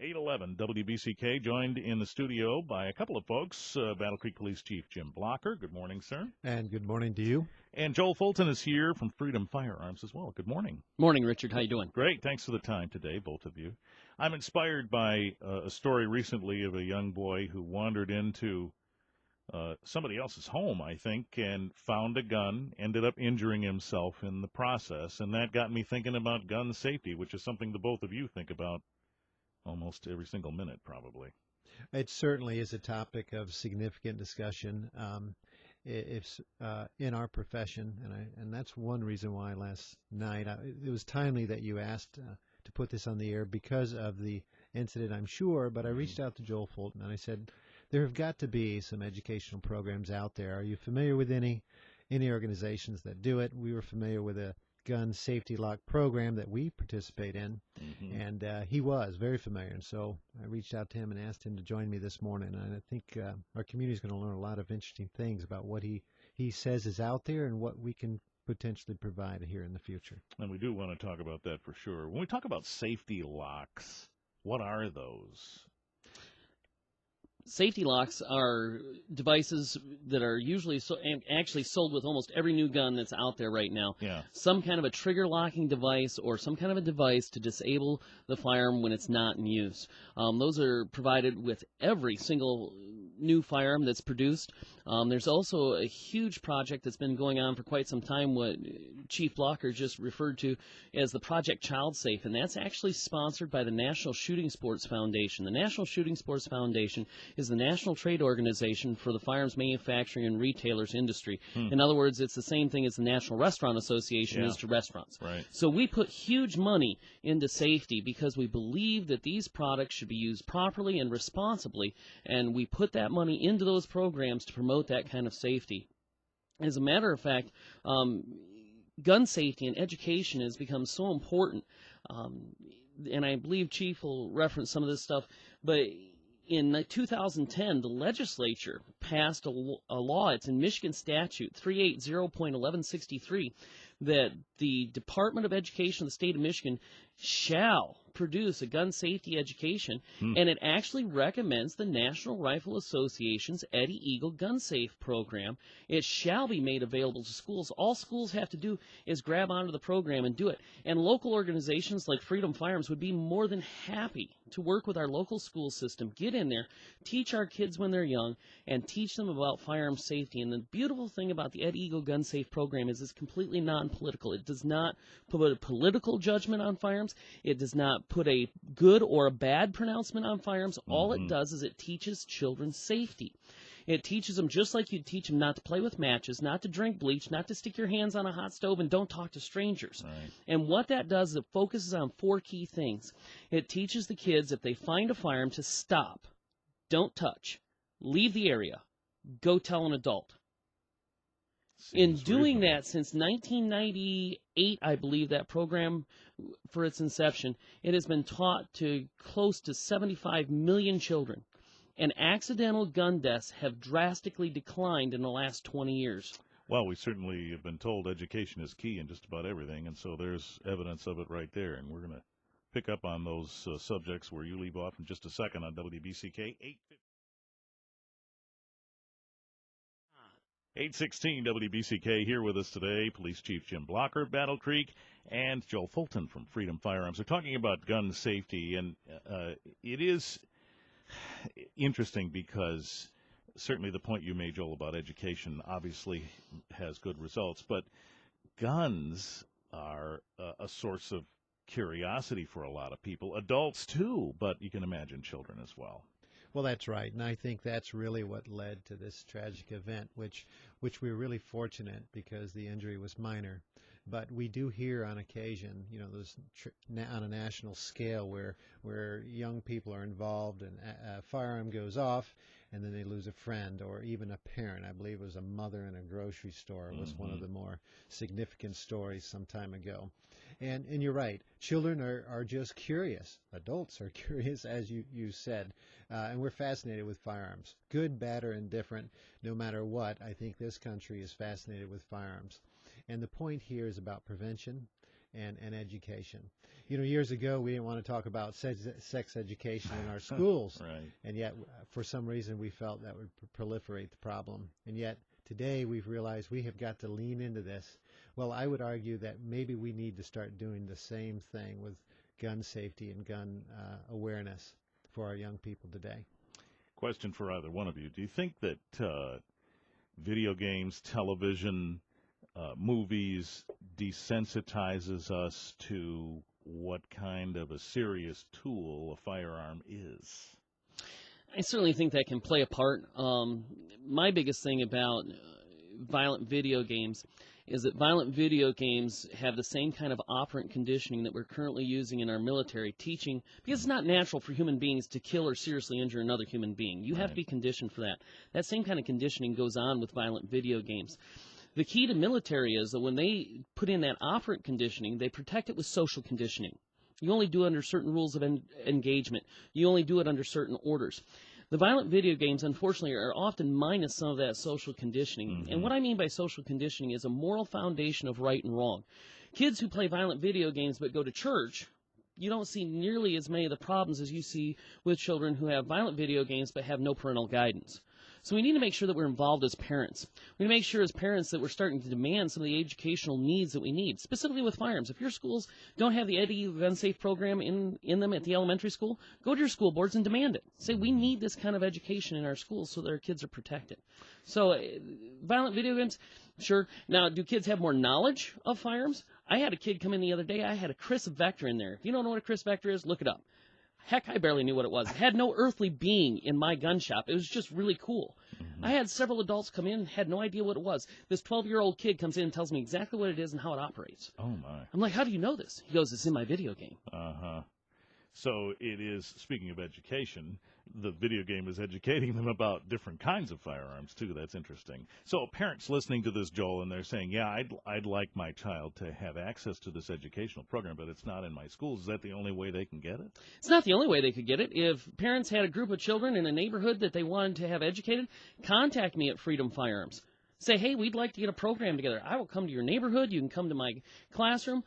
811 WBCK, joined in the studio by a couple of folks. Battle Creek Police Chief Jim Blocker. Good morning, sir. And good morning to you. And Joel Fulton is here from Freedom Firearms as well. Good morning. Morning, Richard. How you doing? Great. Thanks for the time today, both of you. I'm inspired by a story recently of a young boy who wandered into somebody else's home, I think, and found a gun, ended up injuring himself in the process. And that got me thinking about gun safety, which is something the both of you think about almost every single minute, probably. It certainly is a topic of significant discussion. It's in our profession, and that's one reason why last night it was timely that you asked to put this on the air because of the incident, I'm sure. But I reached out to Joel Fulton and I said, there have got to be some educational programs out there. Are you familiar with any organizations that do it? We were familiar with a gun safety lock program that we participate in, and he was very familiar. And so I reached out to him and asked him to join me this morning. And I think our community is going to learn a lot of interesting things about what he says is out there and what we can potentially provide here in the future. And we do want to talk about that for sure. When we talk about safety locks, what are those? Safety locks are devices that are usually actually sold with almost every new gun that's out there right now. Yeah. Some kind of a trigger locking device or some kind of a device to disable the firearm when it's not in use. Those are provided with every single new firearm that's produced. There's also a huge project that's been going on for quite some time, what Chief Blocker just referred to as the Project Child Safe, and that's actually sponsored by the National Shooting Sports Foundation. The National Shooting Sports Foundation is the national trade organization for the firearms manufacturing and retailers industry. In other words, it's the same thing as the National Restaurant Association is to restaurants. Right. So we put huge money into safety because we believe that these products should be used properly and responsibly, and we put that money into those programs to promote that kind of safety. As a matter of fact, gun safety and education has become so important, and I believe Chief will reference some of this stuff, but in 2010, the legislature passed a law, it's in Michigan Statute 380.1163, that the Department of Education of the state of Michigan shall produce a gun safety education, and it actually recommends the National Rifle Association's Eddie Eagle Gun Safe program. It shall be made available to schools. All schools have to do is grab onto the program and do it. And local organizations like Freedom Firearms would be more than happy to work with our local school system, get in there, teach our kids when they're young, and teach them about firearm safety. And the beautiful thing about the Eddie Eagle Gun Safe program is it's completely non-political. It does not put a political judgment on firearms. It does not put a good or a bad pronouncement on firearms. All it does is it teaches children safety. It teaches them just like you'd teach them not to play with matches, not to drink bleach, not to stick your hands on a hot stove, and don't talk to strangers. Right. And what that does is it focuses on 4 key things. It teaches the kids, if they find a firearm, to stop, don't touch, leave the area, go tell an adult. In doing that, since 1998, I believe, that program, for its inception, it has been taught to close to 75 million children. And accidental gun deaths have drastically declined in the last 20 years. Well, we certainly have been told education is key in just about everything, and so there's evidence of it right there. And we're going to pick up on those subjects where you leave off in just a second on WBCK 816 WBCK. Here with us today, Police Chief Jim Blocker, Battle Creek, and Joel Fulton from Freedom Firearms. We're talking about gun safety, and it is interesting because certainly the point you made, Joel, about education obviously has good results, but guns are a source of curiosity for a lot of people, adults too, but you can imagine children as well. Well, that's right, and I think that's really what led to this tragic event, which we were really fortunate because the injury was minor. But we do hear on occasion, you know, those on a national scale where young people are involved and a firearm goes off and then they lose a friend or even a parent. I believe it was a mother in a grocery store was one of the more significant stories some time ago. And you're right, children are just curious. Adults are curious, as you said, and we're fascinated with firearms. Good, bad, or indifferent, no matter what, I think this country is fascinated with firearms. And the point here is about prevention and education. You know, years ago we didn't want to talk about sex education in our schools, right. And yet for some reason we felt that would proliferate the problem. And yet today we've realized we have got to lean into this. Well, I would argue that maybe we need to start doing the same thing with gun safety and gun awareness for our young people today. Question for either one of you. Do you think that video games, television, movies desensitizes us to what kind of a serious tool a firearm is? I certainly think that can play a part. My biggest thing about violent video games is that violent video games have the same kind of operant conditioning that we're currently using in our military teaching, because it's not natural for human beings to kill or seriously injure another human being. You have to be conditioned for that. That same kind of conditioning goes on with violent video games. The key to military is that when they put in that operant conditioning, they protect it with social conditioning. You only do it under certain rules of engagement. You only do it under certain orders. The violent video games, unfortunately, are often minus some of that social conditioning. Mm-hmm. And what I mean by social conditioning is a moral foundation of right and wrong. Kids who play violent video games but go to church, you don't see nearly as many of the problems as you see with children who have violent video games but have no parental guidance. So we need to make sure that we're involved as parents. We need to make sure as parents that we're starting to demand some of the educational needs that we need, specifically with firearms. If your schools don't have the Eddie Gun Safe program in them at the elementary school, go to your school boards and demand it. Say, we need this kind of education in our schools so that our kids are protected. So violent video games, sure. Now, do kids have more knowledge of firearms? I had a kid come in the other day. I had a Chris Vector in there. If you don't know what a Chris Vector is, look it up. Heck, I barely knew what it was. It had no earthly being in my gun shop. It was just really cool. Mm-hmm. I had several adults come in and had no idea what it was. This 12-year-old kid comes in and tells me exactly what it is and how it operates. Oh, my. I'm like, how do you know this? He goes, it's in my video game. Uh-huh. So it is, speaking of education, the video game is educating them about different kinds of firearms, too. That's interesting. So parents listening to this, Joel, and they're saying, yeah, I'd like my child to have access to this educational program, but it's not in my schools. Is that the only way they can get it? It's not the only way they could get it. If parents had a group of children in a neighborhood that they wanted to have educated, contact me at Freedom Firearms. Say, hey, we'd like to get a program together. I will come to your neighborhood. You can come to my classroom.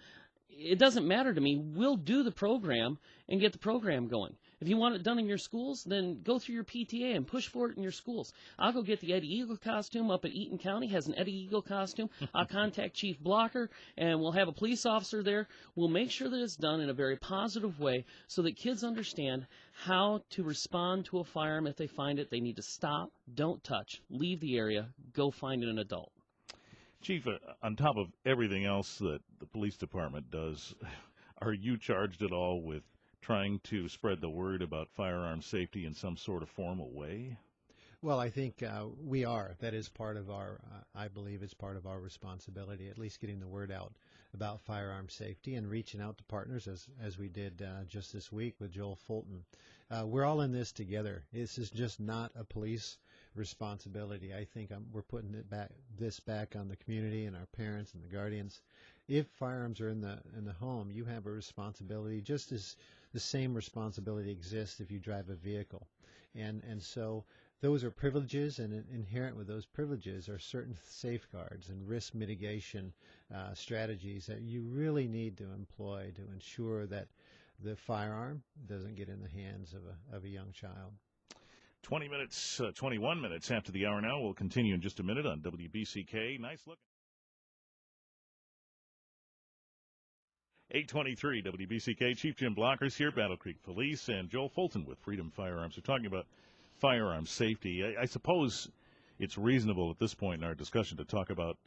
It doesn't matter to me. We'll do the program and get the program going. If you want it done in your schools, then go through your PTA and push for it in your schools. I'll go get the Eddie Eagle costume up at Eaton County, has an Eddie Eagle costume. I'll contact Chief Blocker, and we'll have a police officer there. We'll make sure that it's done in a very positive way so that kids understand how to respond to a firearm if they find it. They need to stop, don't touch, leave the area, go find an adult. Chief, on top of everything else that the police department does, are you charged at all with trying to spread the word about firearm safety in some sort of formal way? Well, I think we are. That is part of our, I believe it's part of our responsibility, at least getting the word out about firearm safety and reaching out to partners as we did just this week with Joel Fulton. We're all in this together. This is just not a police responsibility. I think we're putting this back on the community and our parents and the guardians. If firearms are in the home, you have a responsibility, just as the same responsibility exists if you drive a vehicle. And so those are privileges, and inherent with those privileges are certain safeguards and risk mitigation strategies that you really need to employ to ensure that the firearm doesn't get in the hands of a young child. 21 minutes after the hour now. We'll continue in just a minute on WBCK. Nice look. 823 WBCK. Chief Jim Blockers here, Battle Creek Police, and Joel Fulton with Freedom Firearms. We're talking about firearm safety. I suppose it's reasonable at this point in our discussion to talk about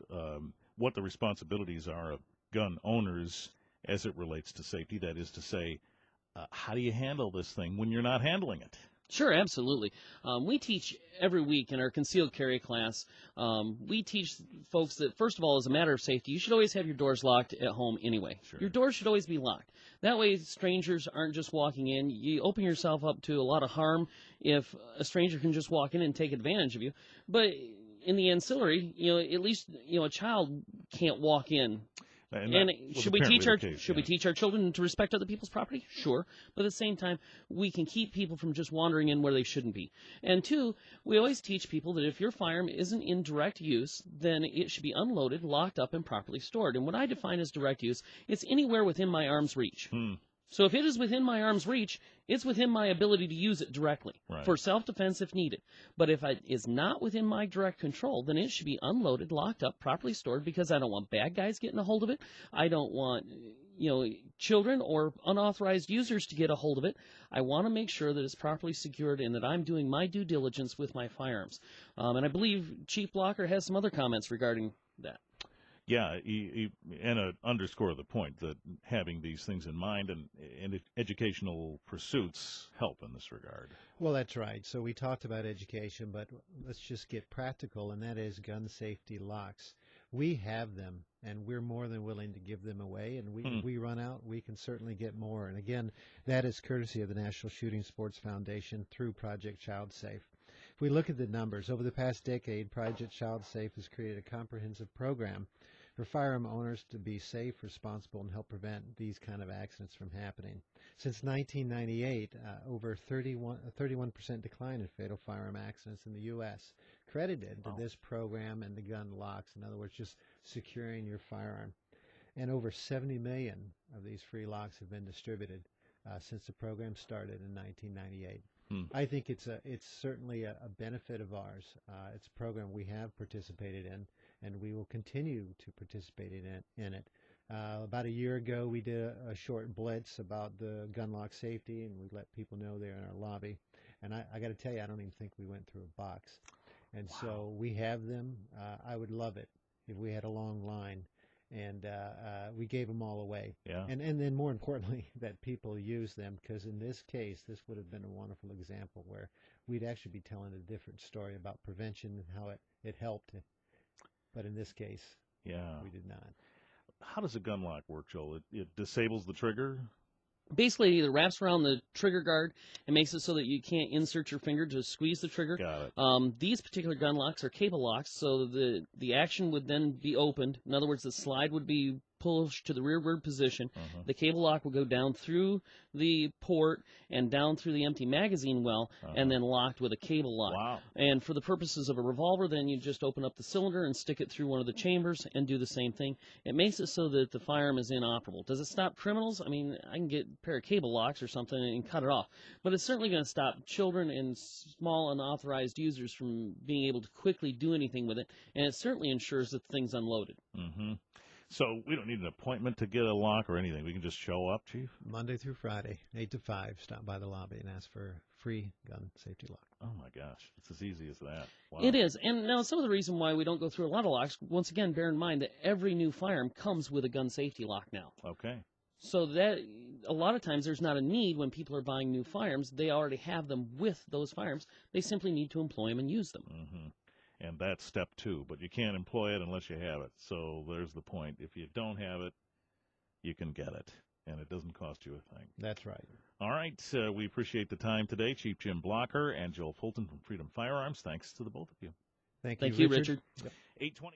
what the responsibilities are of gun owners as it relates to safety. That is to say, how do you handle this thing when you're not handling it? Sure, absolutely. We teach every week in our concealed carry class. We teach folks that, first of all, as a matter of safety, you should always have your doors locked at home anyway. Sure. Your doors should always be locked. That way strangers aren't just walking in. You open yourself up to a lot of harm if a stranger can just walk in and take advantage of you. But in the ancillary, at least, a child can't walk in. And was should we apparently teach the our case, should we teach our children to respect other people's property? Sure, but at the same time, we can keep people from just wandering in where they shouldn't be. And two, we always teach people that if your firearm isn't in direct use, then it should be unloaded, locked up, and properly stored. And what I define as direct use, it's anywhere within my arm's reach. So if it is within my arm's reach, it's within my ability to use it directly for self-defense if needed. But if it is not within my direct control, then it should be unloaded, locked up, properly stored, because I don't want bad guys getting a hold of it. I don't want, children or unauthorized users to get a hold of it. I want to make sure that it's properly secured and that I'm doing my due diligence with my firearms. And I believe Chief Blocker has some other comments regarding that. Yeah, and underscore the point that having these things in mind and educational pursuits help in this regard. Well, that's right. So we talked about education, but let's just get practical, and that is gun safety locks. We have them, and we're more than willing to give them away, and if we run out, we can certainly get more. And again, that is courtesy of the National Shooting Sports Foundation through Project Child Safe. If we look at the numbers, over the past decade, Project Child Safe has created a comprehensive program for firearm owners to be safe, responsible, and help prevent these kind of accidents from happening. Since 1998, over 31% decline in fatal firearm accidents in the U.S., credited to this program and the gun locks. In other words, just securing your firearm. And over 70 million of these free locks have been distributed since the program started in 1998. I think it's certainly a benefit of ours. It's a program we have participated in, and we will continue to participate in it. About a year ago, we did a short blitz about the gun lock safety, and we let people know there in our lobby. And I got to tell you, I don't even think we went through a box. And so we have them. I would love it if we had a long line, and we gave them all away. Yeah. And then more importantly, that people use them, because in this case, this would have been a wonderful example where we'd actually be telling a different story about prevention and how it helped. But in this case, we did not. How does a gun lock work, Joel? It disables the trigger? Basically, it wraps around the trigger guard and makes it so that you can't insert your finger to squeeze the trigger. Got it. These particular gun locks are cable locks, so the action would then be opened. In other words, the slide would be pushed to the rearward position. The cable lock will go down through the port and down through the empty magazine well, and then locked with a cable lock. Wow. And for the purposes of a revolver, then you just open up the cylinder and stick it through one of the chambers and do the same thing. It makes it so that the firearm is inoperable. Does it stop criminals? I mean, I can get a pair of cable locks or something and cut it off. But it's certainly going to stop children and small unauthorized users from being able to quickly do anything with it, and it certainly ensures that the thing's unloaded. So we don't need an appointment to get a lock or anything. We can just show up, Chief? Monday through Friday, 8 to 5, stop by the lobby and ask for a free gun safety lock. Oh, my gosh. It's as easy as that. Wow. It is. And now some of the reason why we don't go through a lot of locks, once again, bear in mind that every new firearm comes with a gun safety lock now. Okay. So that a lot of times there's not a need when people are buying new firearms. They already have them with those firearms. They simply need to employ them and use them. And that's step 2, but you can't employ it unless you have it. So there's the point. If you don't have it, you can get it, and it doesn't cost you a thing. That's right. All right. We appreciate the time today. Chief Jim Blocker and Joel Fulton from Freedom Firearms. Thanks to the both of you. Thank you, Richard. Yep. 8:20.